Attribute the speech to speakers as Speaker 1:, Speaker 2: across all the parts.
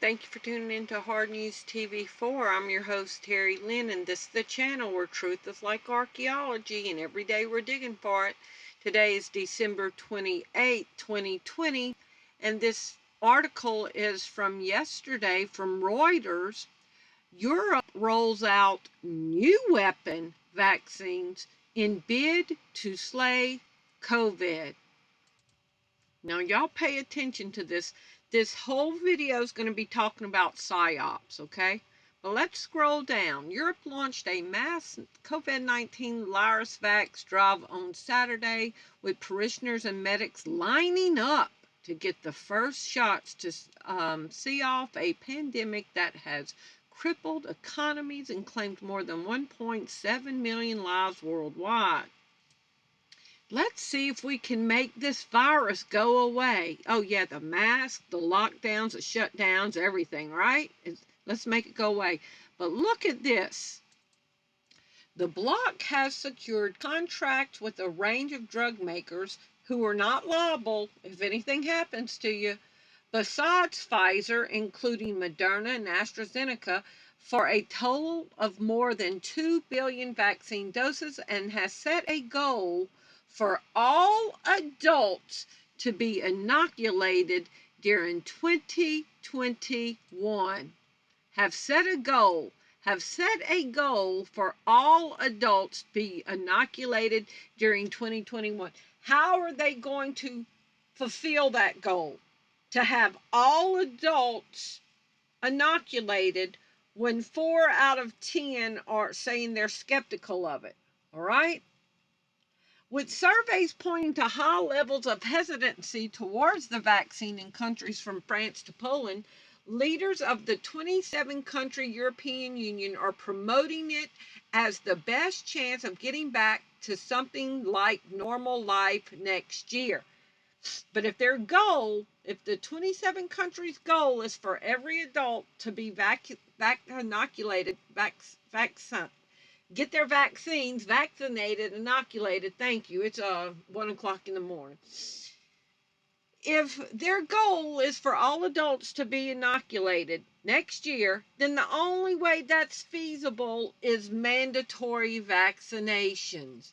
Speaker 1: Thank you for tuning in to HardNews TV4. I'm your host, Terry Lynn, and this is the channel where truth is like archaeology, and every day we're digging for it. Today is December 28, 2020, and this article is from yesterday from Reuters. Europe rolls out new weapon vaccines in bid to slay COVID. Now, y'all pay attention to this. This whole video is going to be talking about Psyops, okay? But let's scroll down. Europe launched a mass COVID-19 virus vax drive on Saturday with parishioners and medics lining up to get the first shots to see off a pandemic that has crippled economies and claimed more than 1.7 million lives worldwide. Let's see if we can make this virus go away. Oh yeah, the masks, the lockdowns, the shutdowns, everything, right? Let's make it go away. But look at this. The bloc has secured contracts with a range of drug makers who are not liable if anything happens to you, besides Pfizer, including Moderna and AstraZeneca, for a total of more than 2 billion vaccine doses, and has set a goal for all adults to be inoculated during 2021. Have set a goal for all adults to be inoculated during 2021. How are they going to fulfill that goal? To have all adults inoculated when 4 out of 10 are saying they're skeptical of it, all right? With surveys pointing to high levels of hesitancy towards the vaccine in countries from France to Poland, leaders of the 27-country European Union are promoting it as the best chance of getting back to something like normal life next year. But if the 27 countries' goal is for every adult to be inoculated, get their vaccines, vaccinated, inoculated, thank you, it's 1 o'clock in the morning. If their goal is for all adults to be inoculated next year, then the only way that's feasible is mandatory vaccinations.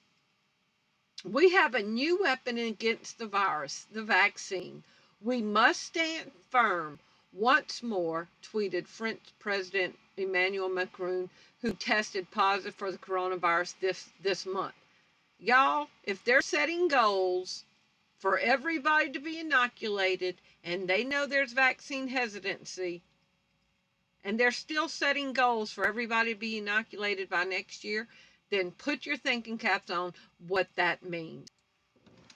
Speaker 1: We have a new weapon against the virus, the vaccine. We must stand firm. Once more, tweeted French President Emmanuel Macron, who tested positive for the coronavirus this month. Y'all, if they're setting goals for everybody to be inoculated, and they know there's vaccine hesitancy, and they're still setting goals for everybody to be inoculated by next year, then put your thinking caps on what that means.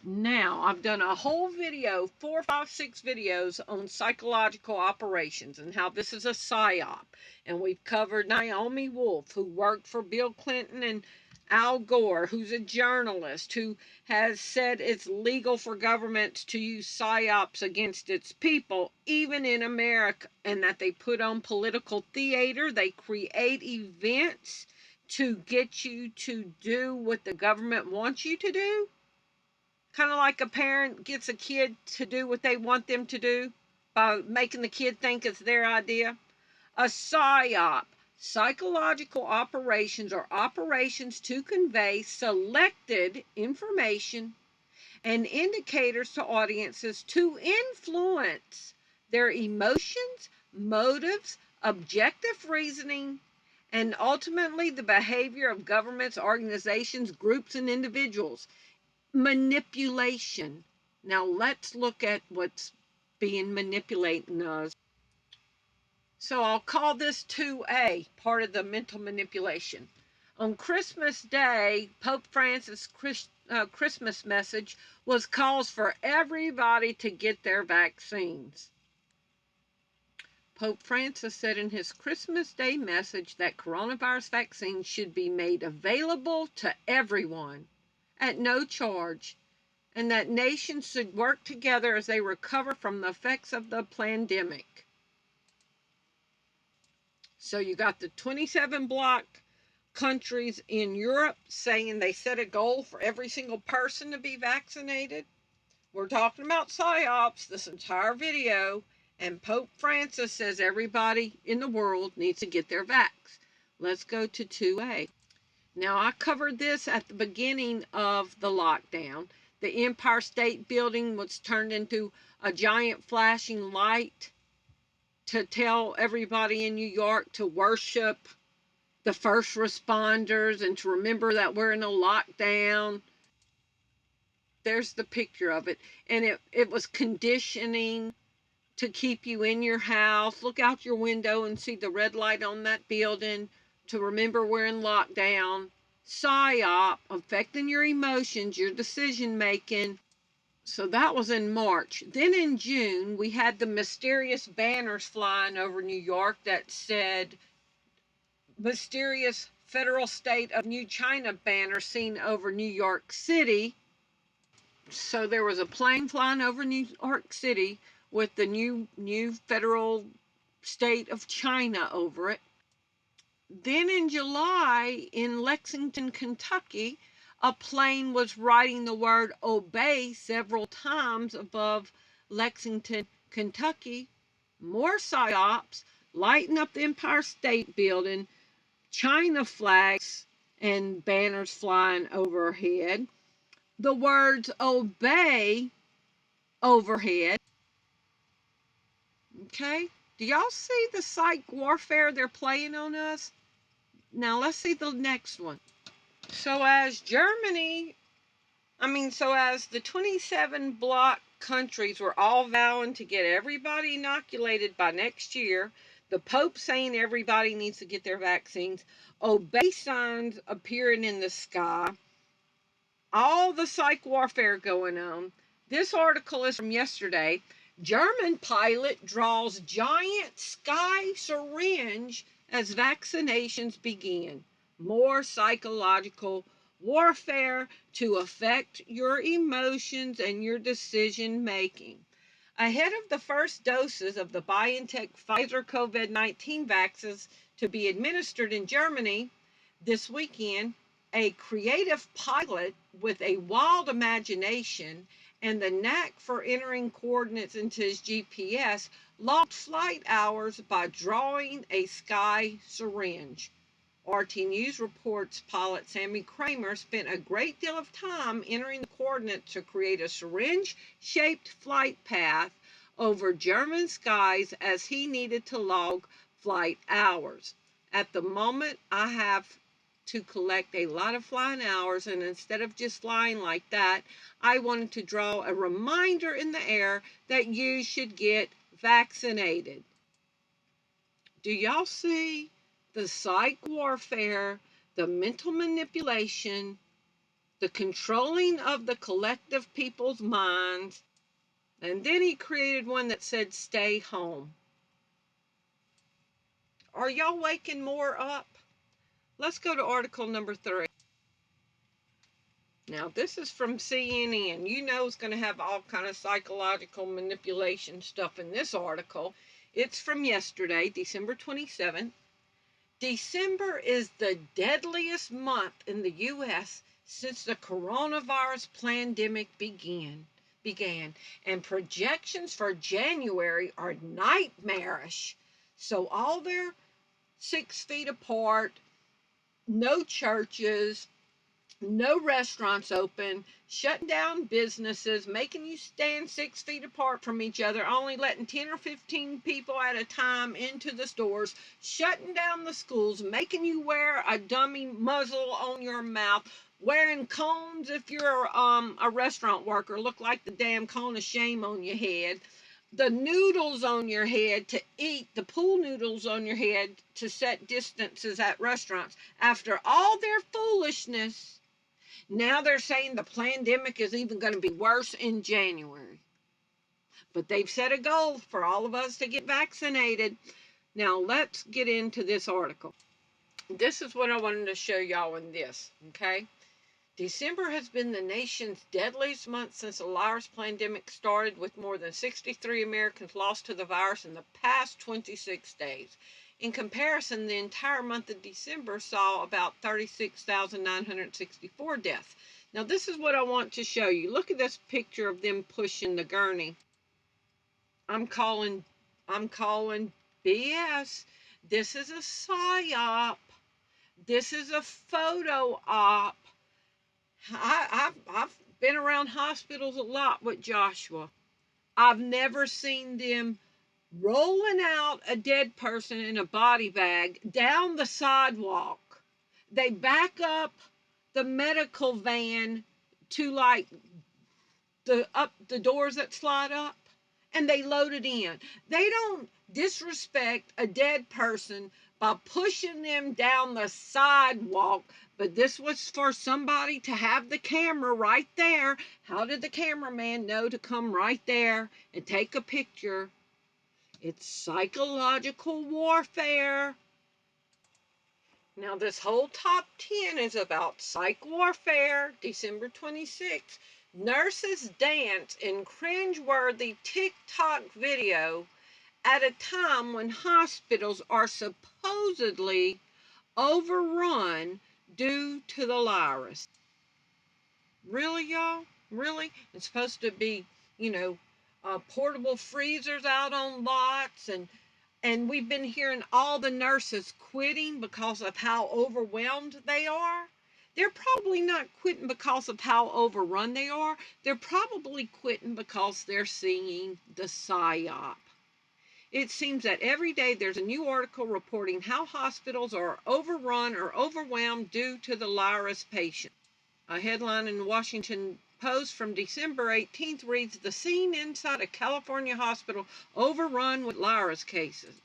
Speaker 1: Now, I've done a whole video, 4, 5, 6 videos on psychological operations and how this is a Psy-Op. And we've covered Naomi Wolf, who worked for Bill Clinton, and Al Gore, who's a journalist, who has said it's legal for governments to use Psyops against its people, even in America, and that they put on political theater. They create events to get you to do what the government wants you to do. Kind of like a parent gets a kid to do what they want them to do by making the kid think it's their idea. A Psy-Op, psychological operations, are operations to convey selected information and indicators to audiences to influence their emotions, motives, objective reasoning, and ultimately the behavior of governments, organizations, groups, and individuals. Manipulation. Now let's look at what's being manipulating us. So I'll call this 2A, part of the mental manipulation. On Christmas Day, Pope Francis' Christmas message was calls for everybody to get their vaccines. Pope Francis said in his Christmas Day message that coronavirus vaccines should be made available to everyone at no charge, and that nations should work together as they recover from the effects of the pandemic. So you got the 27 bloc countries in Europe saying they set a goal for every single person to be vaccinated. We're talking about Psyops this entire video, And Pope Francis says everybody in the world needs to get their vax. Let's go to 2A. Now, I covered this at the beginning of the lockdown. The Empire State Building was turned into a giant flashing light to tell everybody in New York to worship the first responders and to remember that we're in a lockdown. There's the picture of it. And it was conditioning to keep you in your house. Look out your window and see the red light on that building to remember we're in lockdown. Psy-Op, affecting your emotions, your decision making. So that was in March. Then in June, we had the mysterious banners flying over New York that said, mysterious federal state of New China banner seen over New York City. So there was a plane flying over New York City with the new federal state of China over it. Then in July, in Lexington, Kentucky, a plane was writing the word obey several times above Lexington, Kentucky. More psyops, lighting up the Empire State Building, China flags and banners flying overhead. The words obey overhead. Okay? Do y'all see the psych warfare they're playing on us? Now let's see the next one. So as the 27 bloc countries were all vowing to get everybody inoculated by next year, the Pope saying everybody needs to get their vaccines, obey signs appearing in the sky, all the psych warfare going on. This article is from yesterday. German pilot draws giant sky syringe as vaccinations begin. More psychological warfare to affect your emotions and your decision making. Ahead of the first doses of the BioNTech Pfizer COVID-19 vaccines to be administered in Germany this weekend, a creative pilot with a wild imagination and the knack for entering coordinates into his GPS logged flight hours by drawing a sky syringe. RT News reports pilot Sammy Kramer spent a great deal of time entering the coordinates to create a syringe-shaped flight path over German skies as he needed to log flight hours. At the moment, I have to collect a lot of flying hours, and instead of just flying like that, I wanted to draw a reminder in the air that you should get vaccinated. Do y'all see the psych warfare, the mental manipulation, the controlling of the collective people's minds? And then he created one that said, stay home. Are y'all waking more up? Let's go to article number 3. Now, this is from CNN. You know it's going to have all kind of psychological manipulation stuff in this article. It's from yesterday, December 27th. December is the deadliest month in the U.S. since the coronavirus pandemic began, and projections for January are nightmarish. So all they're 6 feet apart, no churches, no restaurants open, shutting down businesses, making you stand 6 feet apart from each other, only letting 10 or 15 people at a time into the stores, shutting down the schools, making you wear a dummy muzzle on your mouth, wearing cones if you're a restaurant worker, look like the damn cone of shame on your head, the noodles on your head to eat, the pool noodles on your head to set distances at restaurants. After all their foolishness, now they're saying the pandemic is even going to be worse in January. But they've set a goal for all of us to get vaccinated. Now let's get into this article. This is what I wanted to show y'all in this, okay? December has been the nation's deadliest month since the virus pandemic started, with more than 63 Americans lost to the virus in the past 26 days. In comparison, the entire month of December saw about 36,964 deaths. Now, this is what I want to show you. Look at this picture of them pushing the gurney. I'm calling I'm calling BS. This is a Psyop. This is a photo op. I've been around hospitals a lot with Joshua. I've never seen them rolling out a dead person in a body bag down the sidewalk. They back up the medical van to like the doors that slide up, and they load it in. They don't disrespect a dead person by pushing them down the sidewalk. But this was for somebody to have the camera right there. How did the cameraman know to come right there and take a picture? It's psychological warfare. Now, this whole top 10 is about psych warfare. December 26th. Nurses dance in cringeworthy TikTok video at a time when hospitals are supposedly overrun due to the virus. Really, y'all? Really? It's supposed to be, you know, portable freezers out on lots, and we've been hearing all the nurses quitting because of how overwhelmed they are. They're probably not quitting because of how overrun they are. They're probably quitting because they're seeing the Psy-Op. It seems that every day there's a new article reporting how hospitals are overrun or overwhelmed due to the virus patient. A headline in the Washington Post from December 18th reads, "The scene inside a California hospital overrun with virus cases."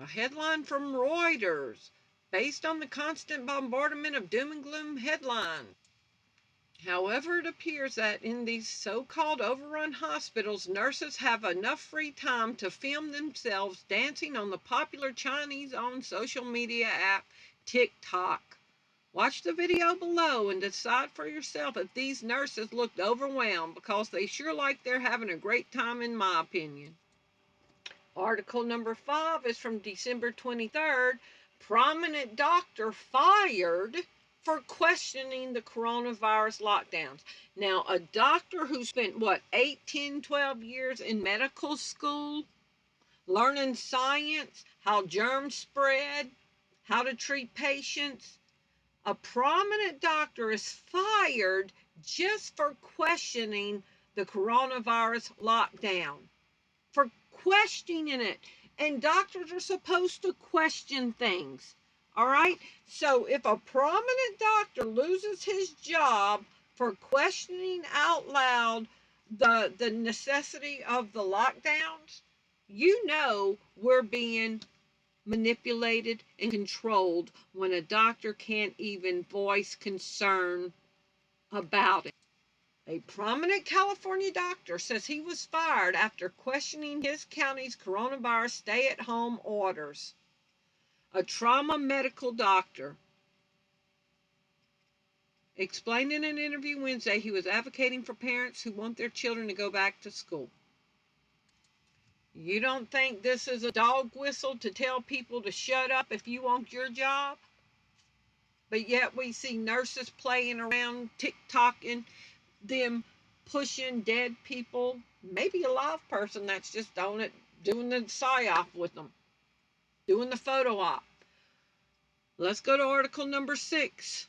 Speaker 1: A headline from Reuters, based on the constant bombardment of doom and gloom headlines. However, it appears that in these so-called overrun hospitals, nurses have enough free time to film themselves dancing on the popular Chinese-owned social media app TikTok. Watch the video below and decide for yourself if these nurses looked overwhelmed, because they sure like they're having a great time, in my opinion. Article number 5 is from December 23rd. Prominent doctor fired for questioning the coronavirus lockdowns. Now, a doctor who spent, 8, 10, 12 years in medical school, learning science, how germs spread, how to treat patients. A prominent doctor is fired just for questioning the coronavirus lockdown. For questioning it. And doctors are supposed to question things. All right? So if a prominent doctor loses his job for questioning out loud the necessity of the lockdowns, you know we're being manipulated and controlled when a doctor can't even voice concern about it. A prominent California doctor says he was fired after questioning his county's coronavirus stay-at-home orders. A trauma medical doctor explained in an interview Wednesday he was advocating for parents who want their children to go back to school. You don't think this is a dog whistle to tell people to shut up if you want your job? But yet we see nurses playing around, TikToking, them pushing dead people, maybe a live person that's just on it, doing the Psy-Op with them, doing the photo op. Let's go to article number 6.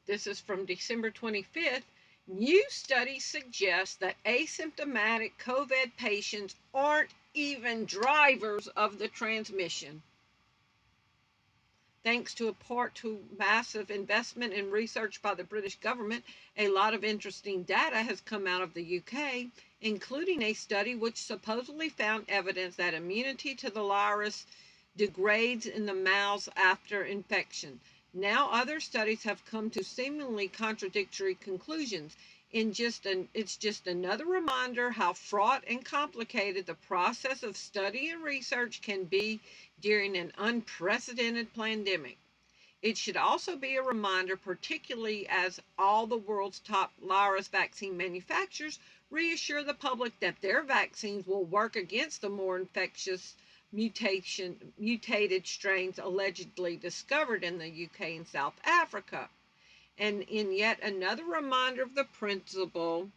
Speaker 1: This is from December 25th. New studies suggest that asymptomatic COVID patients aren't even drivers of the transmission. Thanks to a part to massive investment in research by the British government, a lot of interesting data has come out of the UK, including a study which supposedly found evidence that immunity to the virus degrades in the mouths after infection. Now other studies have come to seemingly contradictory conclusions. It's just another reminder how fraught and complicated the process of study and research can be during an unprecedented pandemic. It should also be a reminder, particularly as all the world's top virus vaccine manufacturers reassure the public that their vaccines will work against the more infectious mutated strains allegedly discovered in the UK and South Africa. And in yet another reminder of the principle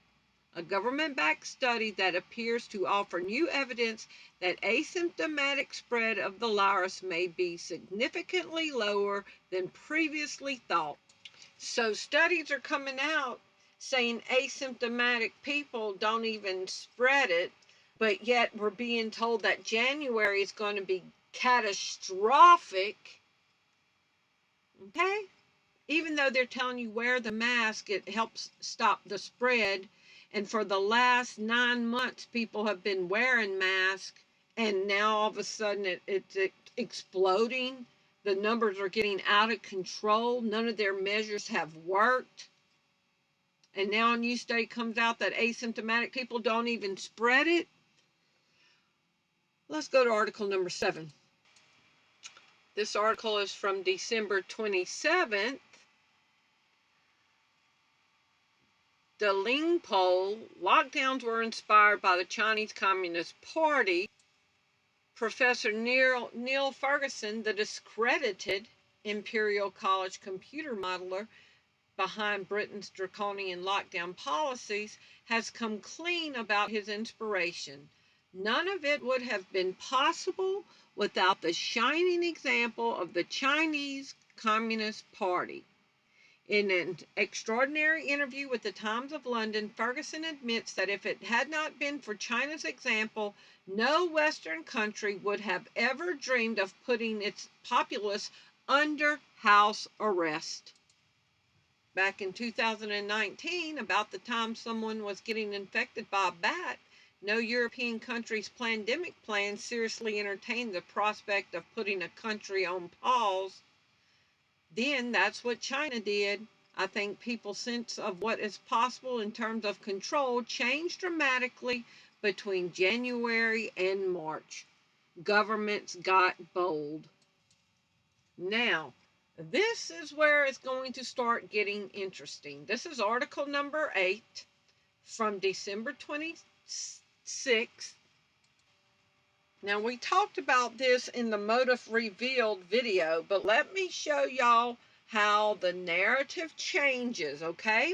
Speaker 1: a government-backed study that appears to offer new evidence that asymptomatic spread of the virus may be significantly lower than previously thought. So studies are coming out saying asymptomatic people don't even spread it, but yet we're being told that January is going to be catastrophic. Okay? Even though they're telling you wear the mask, it helps stop the spread. And for the last 9 months, people have been wearing masks, and now all of a sudden it's exploding. The numbers are getting out of control. None of their measures have worked. And now a new study comes out that asymptomatic people don't even spread it. Let's go to article number 7. This article is from December 27th. The Ling poll, lockdowns were inspired by the Chinese Communist Party. Professor Neil Ferguson, the discredited Imperial College computer modeler behind Britain's draconian lockdown policies, has come clean about his inspiration. None of it would have been possible without the shining example of the Chinese Communist Party. In an extraordinary interview with the Times of London, Ferguson admits that if it had not been for China's example, no Western country would have ever dreamed of putting its populace under house arrest. Back in 2019, about the time someone was getting infected by a bat, no European country's pandemic plan seriously entertained the prospect of putting a country on pause. Then that's what China did. I think people's sense of what is possible in terms of control changed dramatically between January and March. Governments got bold. Now, this is where it's going to start getting interesting. This is article number 8 from December 26th. Now, we talked about this in the Motive Revealed video, but let me show y'all how the narrative changes, okay?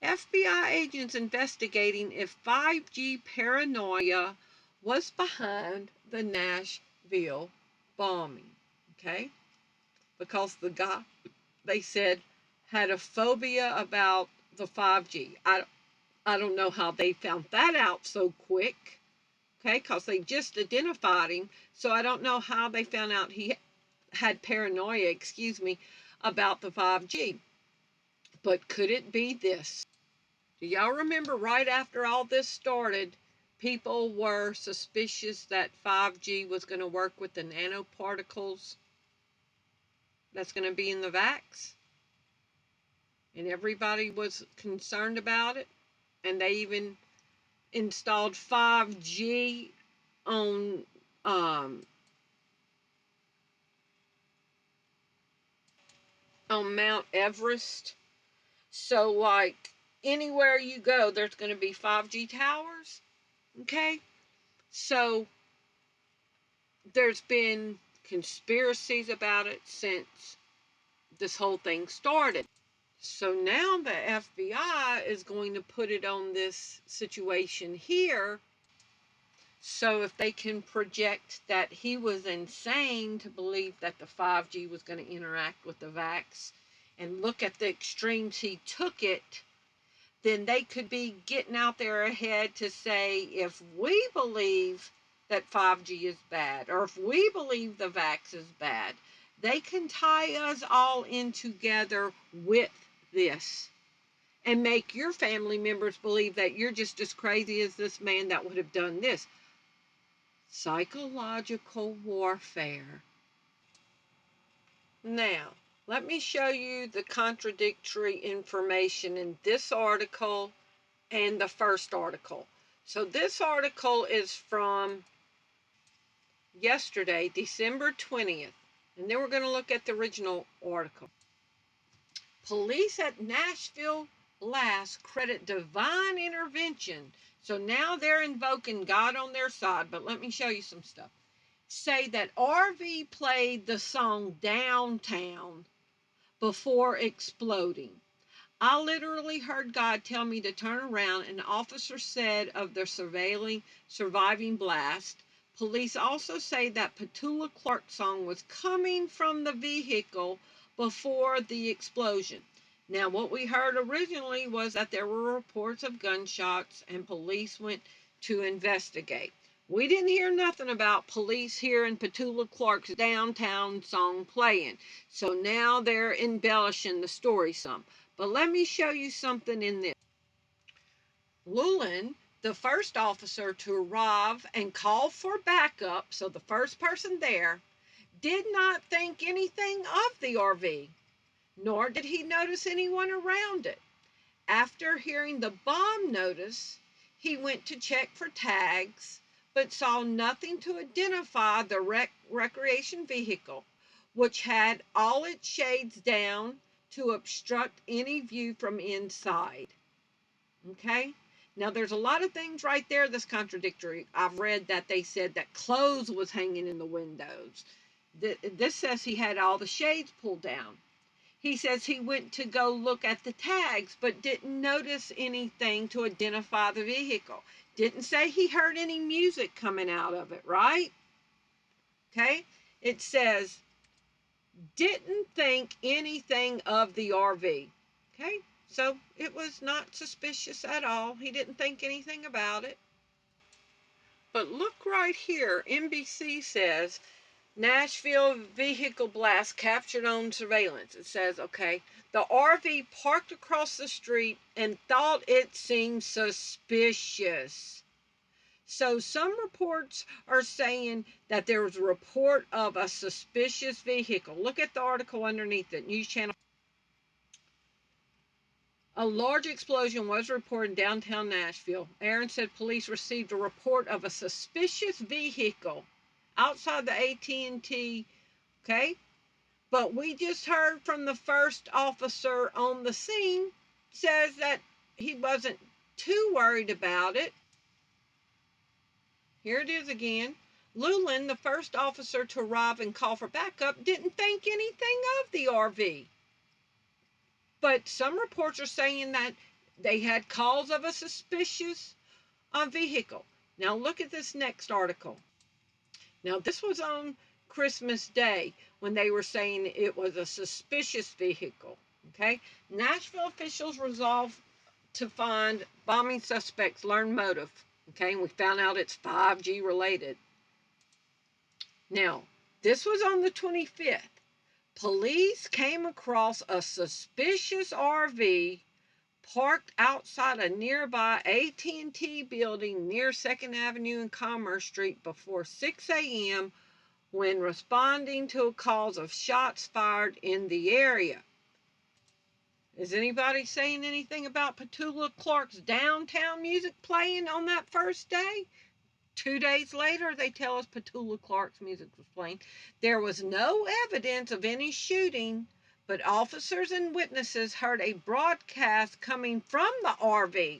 Speaker 1: FBI agents investigating if 5G paranoia was behind the Nashville bombing, okay? Because the guy, they said, had a phobia about the 5G. I don't know how they found that out so quick. Okay, because they just identified him, so I don't know how they found out he had paranoia, about the 5G. But could it be this? Do y'all remember right after all this started, people were suspicious that 5G was going to work with the nanoparticles that's going to be in the vax? And everybody was concerned about it, and they even installed 5G on Mount Everest. So like anywhere you go, there's going to be 5G towers. Okay? So there's been conspiracies about it since this whole thing started. So now the FBI is going to put it on this situation here. So if they can project that he was insane to believe that the 5G was going to interact with the vax and look at the extremes he took it, then they could be getting out there ahead to say, if we believe that 5G is bad, or if we believe the vax is bad, they can tie us all in together with this and make your family members believe that you're just as crazy as this man that would have done this. Psychological warfare. Now, let me show you the contradictory information in this article and the first article. So this article is from yesterday, December 20th. And then we're going to look at the original article. Police at Nashville blast credit divine intervention. So now they're invoking God on their side. But let me show you some stuff. Say that RV played the song Downtown before exploding. I literally heard God tell me to turn around, an officer said of the surviving blast. Police also say that Petula Clark's song was coming from the vehicle before the explosion. Now, what we heard originally was that there were reports of gunshots and police went to investigate. We didn't hear nothing about police hearing Petula Clark's downtown song playing. So now they're embellishing the story some. But let me show you something in this. Llewellyn, the first officer to arrive and call for backup, so the first person there, did not think anything of the RV, nor did he notice anyone around it. After hearing the bomb notice, he went to check for tags, but saw nothing to identify the recreation vehicle, which had all its shades down to obstruct any view from inside. Okay? Now, there's a lot of things right there that's contradictory. I've read that they said that clothes was hanging in the windows. This says he had all the shades pulled down. He says he went to go look at the tags, but didn't notice anything to identify the vehicle. Didn't say he heard any music coming out of it, right? Okay? It says, didn't think anything of the RV. Okay? So it was not suspicious at all. He didn't think anything about it. But look right here. NBC says, Nashville vehicle blast captured on surveillance. It says, okay, the RV parked across the street and thought it seemed suspicious. So some reports are saying that there was a report of a suspicious vehicle. Look at the article underneath it, News Channel. A large explosion was reported in downtown Nashville. Aaron said police received a report of a suspicious vehicle outside the AT&T, okay? But we just heard from the first officer on the scene says that he wasn't too worried about it. Here it is again. Llewellyn, the first officer to arrive and call for backup, didn't think anything of the RV. But some reports are saying that they had calls of a suspicious vehicle. Now look at this next article. Now this was on Christmas Day when they were saying it was a suspicious vehicle. Okay, Nashville officials resolved to find bombing suspects, learn motive. Okay, and we found out it's 5G related. Now, this was on the 25th. Police came across a suspicious RV parked outside a nearby AT&T building near 2nd Avenue and Commerce Street before 6 a.m. when responding to calls of shots fired in the area. Is anybody saying anything about Petula Clark's downtown music playing on that first day? 2 days later, they tell us Petula Clark's music was playing. There was no evidence of any shooting, but officers and witnesses heard a broadcast coming from the RV,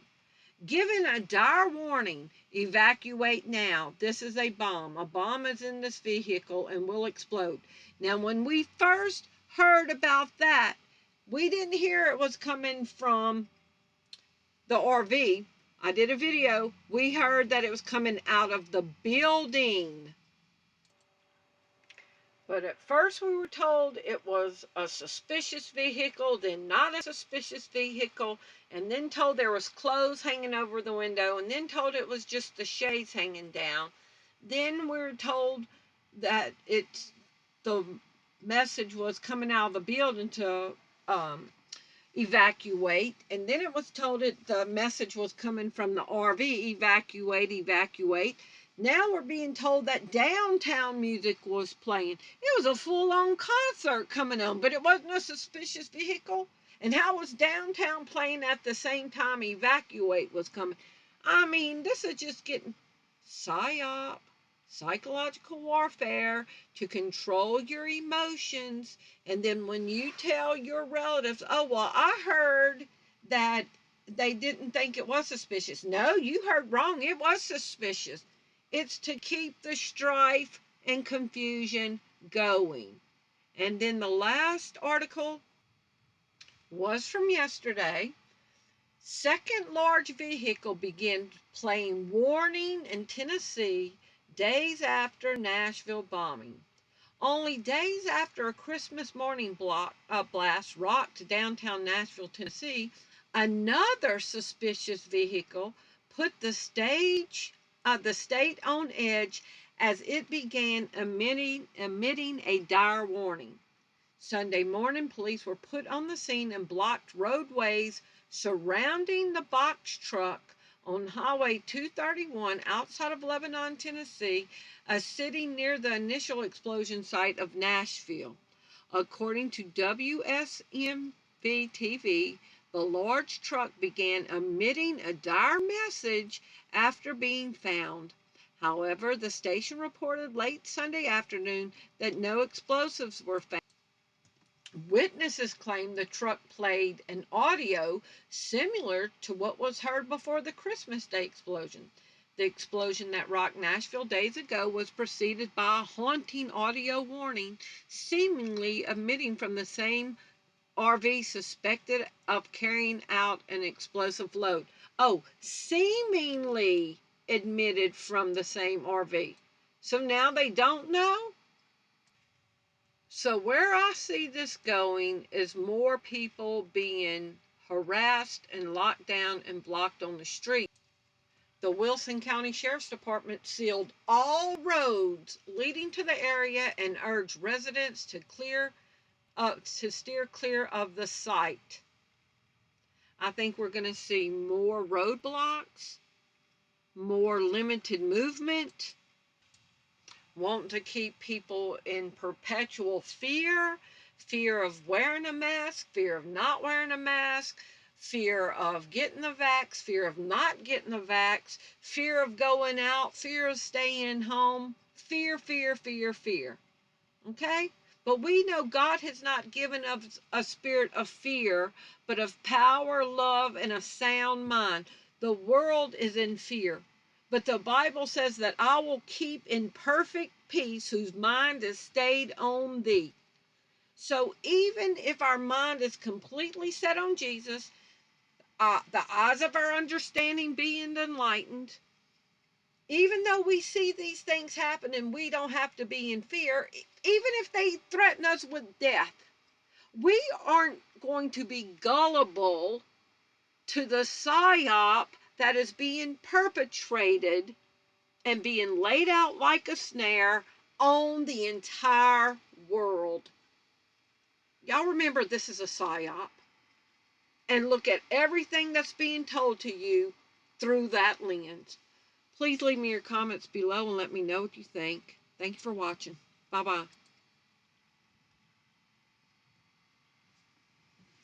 Speaker 1: giving a dire warning, evacuate now. This is a bomb. A bomb is in this vehicle and will explode. Now, when we first heard about that, we didn't hear it was coming from the RV. I did a video. We heard that it was coming out of the building. But at first we were told it was a suspicious vehicle, then not a suspicious vehicle, and then told there was clothes hanging over the window, and then told it was just the shades hanging down. Then we were told that the message was coming out of the building to evacuate, and then it was told the message was coming from the RV, evacuate, evacuate. Now we're being told that downtown music was playing. It was a full-on concert coming on, but it wasn't a suspicious vehicle. And how was downtown playing at the same time evacuate was coming? I mean, this is just getting Psy-Op, psychological warfare to control your emotions. And then when you tell your relatives, oh, well, I heard that they didn't think it was suspicious. No, you heard wrong. It was suspicious. It's to keep the strife and confusion going. And then the last article, was from yesterday. Second large vehicle began playing warning in Tennessee days after Nashville bombing. Only days after a Christmas morning blast rocked downtown Nashville, Tennessee, another suspicious vehicle put the state on edge as it began emitting a dire warning. Sunday morning, police were put on the scene and blocked roadways surrounding the box truck on Highway 231 outside of Lebanon, Tennessee, a city near the initial explosion site of Nashville. According to WSMV TV, the large truck began emitting a dire message after being found. However, the station reported late Sunday afternoon that no explosives were found. Witnesses claim the truck played an audio similar to what was heard before the Christmas Day explosion. The explosion that rocked Nashville days ago was preceded by a haunting audio warning, seemingly emitting from the same RV suspected of carrying out an explosive load. Oh, seemingly emitted from the same RV. So now they don't know? So where I see this going is more people being harassed and locked down and blocked on the street. The Wilson County Sheriff's Department sealed all roads leading to the area and urged residents to steer clear of the site. I think we're going to see more roadblocks, more limited movement, want to keep people in perpetual fear, fear of wearing a mask, fear of not wearing a mask, fear of getting the vax, fear of not getting the vax, fear of going out, fear of staying home, fear, fear, fear, fear. Okay? But we know God has not given us a spirit of fear, but of power, love, and a sound mind. The world is in fear. But the Bible says that I will keep in perfect peace whose mind is stayed on thee. So even if our mind is completely set on Jesus, the eyes of our understanding being enlightened, even though we see these things happen and we don't have to be in fear, even if they threaten us with death, we aren't going to be gullible to the Psyop that is being perpetrated and being laid out like a snare on the entire world. Y'all remember this is a Psyop. And look at everything that's being told to you through that lens. Please leave me your comments below and let me know what you think. Thank you for watching. Bye-bye.